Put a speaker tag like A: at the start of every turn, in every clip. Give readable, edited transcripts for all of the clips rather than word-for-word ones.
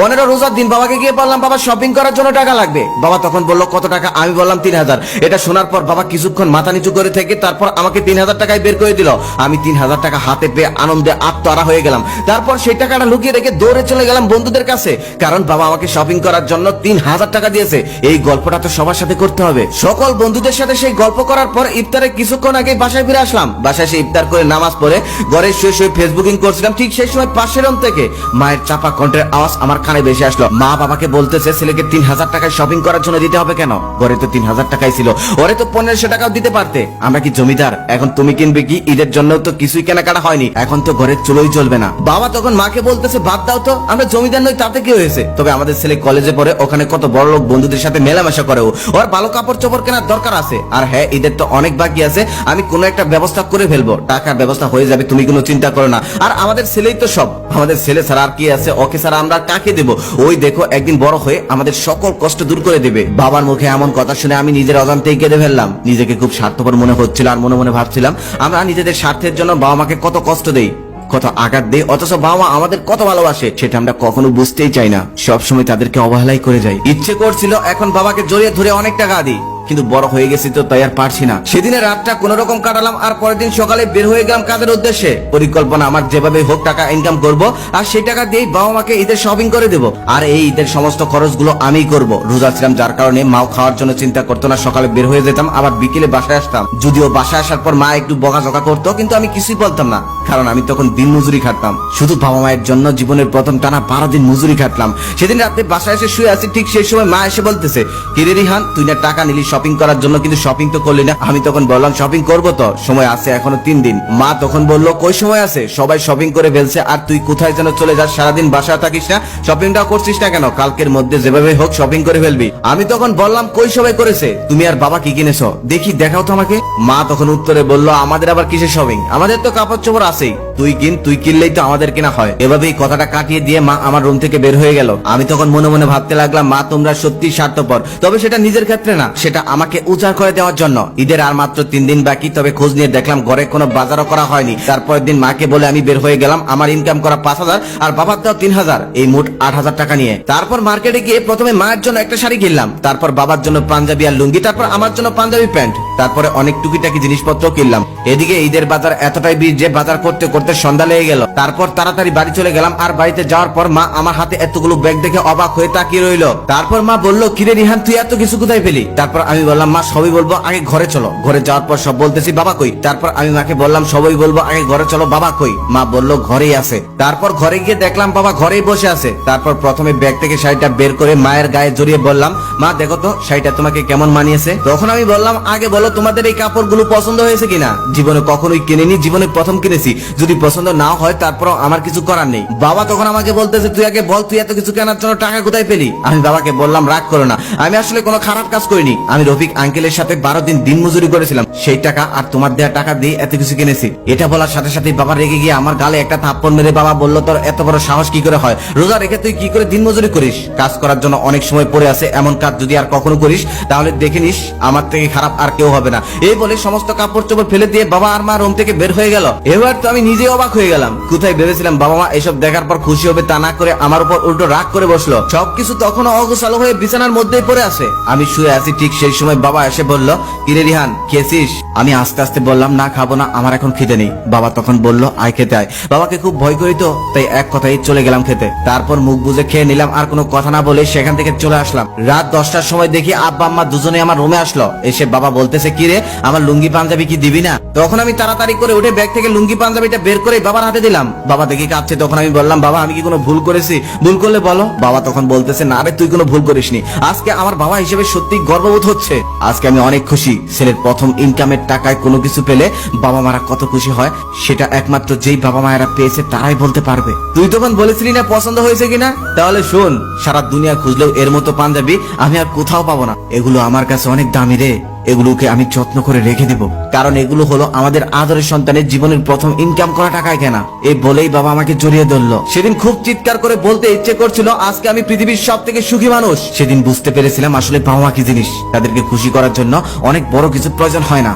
A: 15 রোজার দিন বাবাকে গিয়ে বললাম বাবা শপিং করার জন্য টাকা লাগবে। বাবা তখন বললো কত টাকা? আমি বললাম 3000। এটা শোনার পর বাবা কিছুক্ষণ মাথা নিচু করে থেকে তারপর আমাকে 3000 টাকায় বের করে দিল। আমি 3000 টাকা হাতে পেয়ে আনন্দে আত্মহারা হয়ে গেলাম। তারপর সেই টাকাটা লুকিয়ে রেখে দৌড়ে চলে গেলাম বন্ধুদের কাছে, কারণ বাবা আমাকে শপিং করার জন্য 3000 টাকা দিয়েছে। এই গল্পটা তো সবার সাথে করতে হবে। সকল বন্ধুদের সাথে সেই গল্প করার পর ইফতারে কিছুক্ষণ আগে বাসায় ফিরে আসলাম। বাসায় সে ইফতার করে নামাজ পড়ে ঘরে শুয়ে শুয়ে ফেসবুকিং করছিলাম। ঠিক সেই সময় পাশের রুম থেকে মায়ের চাপা কণ্ঠের আওয়াজ আমার কানে ভেসে আসলো। মা বাবাকে বলতেছে ছেলেকে 3000 টাকায় শপিং করার জন্য দিতে হবে কেন? ঘরে তো 3000 টাকাই ছিল, ওরে তো 1500 টাকাও দিতে পারতে। আমরা কি জমিদার? এখন তুমি কিনবে কি? ঈদের জন্য তো কিছুই কেনাকাটা হয়নি, এখন তো ঘরের চুলোই জ্বলবে না। বাবা তখন মাকে বলতেছে বাদ দাও তো, আমরা জমিদার নই, তাতে কি হয়েছে? তবে আমাদের ছেলে কলেজে পড়ে, ওখানে কত বড় লোক বন্ধুদের সাথে মেলামেশা করে, ওর ভালো কাপড় চোপড় কেনার দরকার আছে। আর হ্যাঁ, ঈদের তো অনেক বাকি আছে, আমি কোনো একটা ব্যবস্থা করে ফেলবো, টাকার ব্যবস্থা হয়ে যাবে, তুমি কোনো চিন্তা করো না। আর আমাদের ছেলেই তো সব, আমাদের ছেলে ছাড়া আর কি আছে? ওকে ছাড়া আমরা কাকে দেব? ওই দেখো একদিন বড় হয়ে আমাদের সকল কষ্ট দূর করে দেবে। বাবার মুখে এমন কথা শুনে আমি নিজের অজান্তেই কেঁদে ফেললাম। নিজেকে খুব স্বার্থপর মনে হচ্ছিল আর মনে মনে ভাবছিলাম আমরা নিজেদের স্বার্থের জন্য বাবা মাকে কত কষ্ট দেই, কত আঘাত দেই, অথচ বাবা মা আমাদের কত ভালোবাসে সেটা আমরা কখনো বুঝতেই চাই না। সবসময় তাদেরকে অবহেলাই করে যাই। ইচ্ছে করছিল এখন বাবাকে জড়িয়ে ধরে অনেক টাকা দিই, কিন্তু বড় হয়ে গেছি তো তাই আর পারছি না। সেদিনের রাতটা কোন রকম কাটালাম আর পরের দিন সকালে বের হয়ে গেলাম কাজের উদ্দেশ্যে। পরিকল্পনা আমার যেভাবে হোক টাকা ইনকাম করব আর সেই টাকা দিয়েই বাবা মাকে ঈদের শপিং করে দেব। আর এই ঈদের সমস্ত খরচগুলো আমিই করব। রোজা ছিলাম যার কারণে মাও খাওয়ার জন্য চিন্তা করতো না। সকালে বের হয়ে যেতাম, আবার বিকেলে বাসায় আসতাম। যদিও বাসায় আসার পর মা একটু বকাঝকা করতো, কিন্তু আমি কিছুই বলতাম না, কারণ আমি তখন দিন মজুরি খাটতাম। শুধু বাবা মায়ের জন্য জীবনের প্রথম টানা 12 দিন মজুরি খাটলাম। সেদিন রাতে বাসায় এসে শুয়ে আছি, ঠিক সেই সময় মা এসে বলতেছে কিরে রিহান, তুই না টাকা নিলি শপিং করার জন্য, কিন্তু শপিং তো করলি না। আমি তখন বললাম শপিং করবো তো, সময় আছে এখনো 3 দিন। মা তখন বললো কই সময় আছে, সবাই শপিং করে ফেলছে আর তুই কোথায় যেন চলে যাস, সারাদিন বাসায় থাকিস না, শপিংটাও করছিস না কেন? কালকের মধ্যে যেভাবে হোক শপিং করে ফেলবি। আমি তখন বললাম কই সবাই করেছে, তুমি আর বাবা কি কিনেছো দেখি, দেখাও তো আমাকে। মা তখন উত্তরে বললো আমাদের আবার কিসের শপিং, আমাদের তো কাপড় চোপড় আছেই, তুই কিন, তুই কিনলেই তো আমাদের কেনা হয়। এভাবেই কথাটা কাটিয়ে দিয়ে মা আমার রুম থেকে বের হয়ে গেল। আমি তখন মনে মনে ভাবতে লাগলাম মা তোমরা সত্যি স্বার্থপর, তবে সেটা নিজের ক্ষেত্রে না, সেটা আমাকে উজাড় করে দেওয়ার জন্য। ঈদের আর মাত্র 3 দিন বাকি, তবে খোঁজ নিয়ে দেখলাম ঘরে কোনো বাজারও করা হয়নি। তারপরের দিন মাকে বলে আমি বের হয়ে গেলাম আমার ইনকাম করা 5000 আর বাবার দেওয়া 3000, এই মোট 8000 টাকা নিয়ে। তারপর মার্কেটে গিয়ে প্রথমে মায়ের জন্য একটা শাড়ি কিনলাম, তারপর বাবার জন্য পাঞ্জাবি আর লুঙ্গি, তারপর আমার জন্য পাঞ্জাবি প্যান্ট, তারপরে অনেক টুকিটাকি জিনিসপত্র কিনলাম। এদিকে ঈদের বাজার এতটাই ভিড় যে বাজার করতে করতে সন্ধ্যা লেগে গেল। তারপর তাড়াতাড়ি বাড়ি চলে গেলাম। আর বাড়িতে যাওয়ার পর মা আমার হাতে এতগুলো ব্যাগ দেখে অবাক হয়ে তাকিয়ে রইল। তারপর মা বললো কিরে রিহান, তুই এত কিছু কোথায় পেলি? তারপর আমি বললাম মা সবই বলবো, আগে ঘরে চলো। ঘরে যাওয়ার পর সব বলতেছি বাবা কই? তারপর আমি মাকে বললাম সবই বলবো, আগে ঘরে চলো, বাবা কই? মা বললো ঘরেই আছে। তারপর ঘরে গিয়ে দেখলাম বাবা ঘরেই বসে আছে। তারপর প্রথমে ব্যাগ থেকে শাড়িটা বের করে মায়ের গায়ে জড়িয়ে বললাম মা দেখো তো শাড়িটা তোমাকে কেমন মানিয়েছে। তখন আমি বললাম আগে বলো তোমাদের এই কাপড়গুলো পছন্দ হয়েছে কিনা, জীবনে কখনোই কিনিনি, জীবনে প্রথম কিনেছি, যদি পছন্দ না হয় তারপর আমার কিছু করার নেই। বাবা তখন আমাকে বলতেছে তুই আগে বল তুই এত কিছু কেনার জন্য টাকা কোথায় পেলি? আমি বাবাকে বললাম রাগ করো না, আমি আসলে কোনো খারাপ কাজ করিনি, আমি রফিক আঙ্কেলের সাথে 12 দিন দিন মজুরি করেছিলাম, সেই টাকা আর তোমার দেয়া টাকা দিয়ে এত কিছু কিনেছি। এটা বলার সাথে সাথে বাবা রেগে গিয়ে আমার গালে একটা থাপ্পড় মেরে বাবা বললো তোর এত বড় সাহস কি করে হয়, রোজা রেখে তুই কি করে দিন মজুরি করিস? কাজ করার জন্য অনেক সময় পড়ে আছে, এমন কাজ যদি আর কখনো করিস তাহলে দেখে নিস আমার থেকে খারাপ আর কেউ হবে না। এই বলে সমস্ত কাপড় চোপড় ফেলে দিয়ে বাবা আর মা রুম থেকে বের হয়ে গেল। এবার তো আমি নিজে অবাক হয়ে গেলাম। কোথায় ভেবেছিলাম বাবা মা এসব দেখার পর খুশি হবে, তা না করে আমার উপর উল্টো রাগ করে বসলো। সবকিছু তখনও অগোছালো হয়ে বিছানার মধ্যেই পড়ে আছে। আমি শুয়ে আছি, ঠিক সেই সময় বাবা এসে বলল কিরে রিহান খেয়েছিস? আমি আস্তে আস্তে বললাম না খাবো না, আমার এখন খিদে নেই। বাবা তখন বলল আয় খেতে আয়। বাবাকে খুব ভয় করি তো তাই এক কথাই চলে গেলাম খেতে। তারপর মুখ বুজে খেয়ে নিলাম আর কোনো কথা না বলে সেখান থেকে চলে আসলাম। রাত 10টার সময় দেখি আব্বা আম্মা দুজনে আমার রুমে আসলো। এসে বাবা বলতেছে কিরে আমার লুঙ্গি পাঞ্জাবি কি দিবি না? তখন আমি তাড়াতাড়ি করে উঠে ব্যাগ থেকে লুঙ্গি পাঞ্জাবিটা বের করে বাবার হাতে দিলাম। বাবা দেখি কাঁদছে। তখন আমি বললাম বাবা আমি কি কোনো ভুল করেছি? ভুল করলে বলো। বাবা তখন বলতেছে না রে তুই কোনো ভুল করিসনি, আজকে আমার বাবা হিসেবে সত্যি গর্ববোধ হচ্ছে। আজকে আমি অনেক খুশি। ছেলের প্রথম ইনকামের টাকায় কোনো কিছু পেলে বাবা মারা কত খুশি হয় সেটা একমাত্র যেই বাবা মায়েরা পেয়েছে তারাই বলতে পারবে। তুই তখন বলেছিলি না পছন্দ হয়েছে কিনা, তাহলে শোন সারা দুনিয়া খুঁজলেও এর মতো পাঞ্জাবি আমি আর কোথাও পাবো না। এগুলো আমার কাছে অনেক দামি রে, এগুলোকে আমি যত্ন করে রেখে দিব, কারণ এগুলো হলো আমাদের আদরের সন্তানের জীবনের প্রথম ইনকাম করা টাকায় কেনা। এই বলেই বাবা আমাকে জড়িয়ে ধরলো। সেদিন খুব চিৎকার করে বলতে ইচ্ছে করছিল আজকে আমি পৃথিবীর সব থেকে সুখী মানুষ। সেদিন বুঝতে পেরেছিলাম আসলে বাবা মা কি জিনিস। তাদেরকে খুশি করার জন্য অনেক বড় কিছু প্রয়োজন হয় না,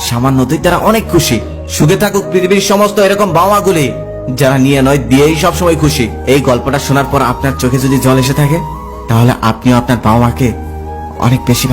A: সামান্যতেই তারা অনেক খুশি। সুখে থাকুক পৃথিবীর সমস্ত এরকম বাবা মাগুলি। যারা নিয়ে নয় দিয়েই সবসময় খুশি। এই গল্পটা শোনার পর আপনার চোখে যদি জল এসে থাকে তাহলে আপনিও আপনার বাবা মাকে অনেক বেশি